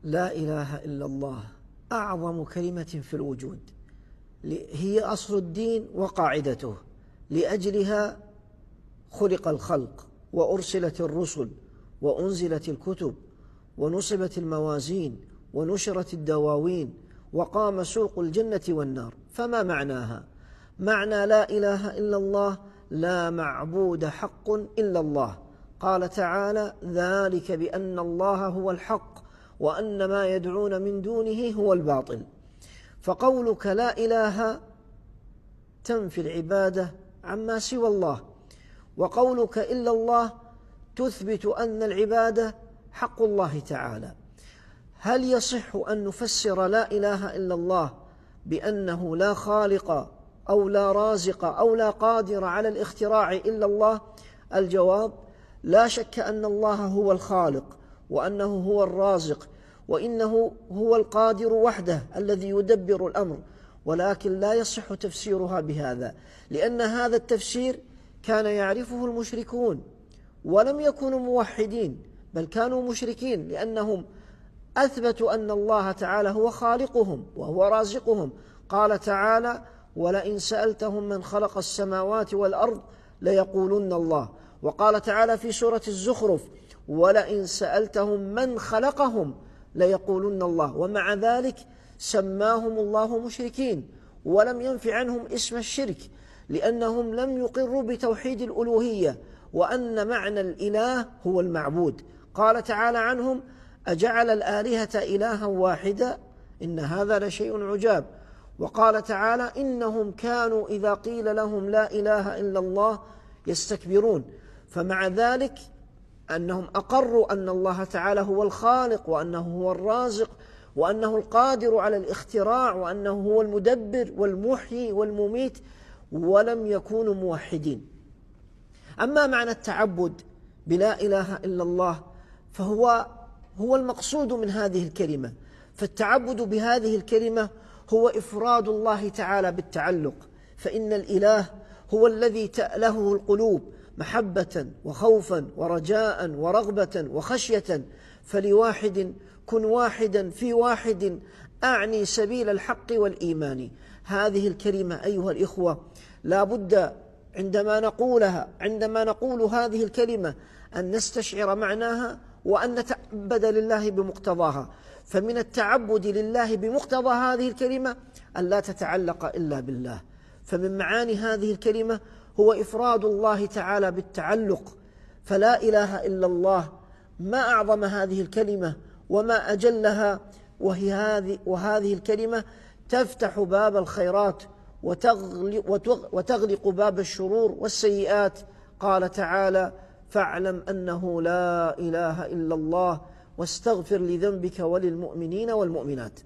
لا إله إلا الله أعظم كلمة في الوجود، هي أصل الدين وقاعدته، لأجلها خلق الخلق وأرسلت الرسل وأنزلت الكتب ونصبت الموازين ونشرت الدواوين وقام سوق الجنة والنار. فما معناها؟ معنى لا إله إلا الله لا معبود حق إلا الله. قال تعالى: ذلك بأن الله هو الحق وأن ما يدعون من دونه هو الباطل. فقولك لا إله تنفي العبادة عما سوى الله، وقولك إلا الله تثبت أن العبادة حق الله تعالى. هل يصح أن نفسر لا إله إلا الله بأنه لا خالق أو لا رازق أو لا قادر على الاختراع إلا الله؟ الجواب: لا شك أن الله هو الخالق وأنه هو الرازق وإنه هو القادر وحده الذي يدبر الأمر، ولكن لا يصح تفسيرها بهذا، لأن هذا التفسير كان يعرفه المشركون ولم يكونوا موحدين، بل كانوا مشركين، لأنهم أثبتوا أن الله تعالى هو خالقهم وهو رازقهم. قال تعالى: ولئن سألتهم من خلق السماوات والأرض ليقولن الله. وقال تعالى في سورة الزخرف: ولئن سألتهم من خلقهم ليقولن الله. ومع ذلك سماهم الله مشركين ولم ينف عنهم اسم الشرك، لأنهم لم يقروا بتوحيد الألوهية وأن معنى الإله هو المعبود. قال تعالى عنهم: أجعل الآلهة إلها واحدا إن هذا لشيء عجاب. وقال تعالى: إنهم كانوا إذا قيل لهم لا إله إلا الله يستكبرون. فمع ذلك أنهم أقروا أن الله تعالى هو الخالق وأنه هو الرازق وأنه القادر على الاختراع وأنه هو المدبر والمحيي والمميت، ولم يكونوا موحدين. أما معنى التعبد بلا إله إلا الله فهو المقصود من هذه الكلمة. فالتعبد بهذه الكلمة هو إفراد الله تعالى بالتعلق، فإن الإله هو الذي تألهه القلوب محبة وخوفا ورجاء ورغبة وخشية. فلواحد كن واحدا في واحد أعني سبيل الحق والإيمان. هذه الكلمة أيها الإخوة لا بد عندما نقول هذه الكلمة أن نستشعر معناها وأن نتعبد لله بمقتضاها. فمن التعبد لله بمقتضى هذه الكلمة أن لا تتعلق إلا بالله. فمن معاني هذه الكلمة هو إفراد الله تعالى بالتعلق. فلا إله إلا الله ما أعظم هذه الكلمة وما أجلها، وهذه الكلمة تفتح باب الخيرات وتغلق باب الشرور والسيئات. قال تعالى: فاعلم أنه لا إله إلا الله واستغفر لذنبك وللمؤمنين والمؤمنات.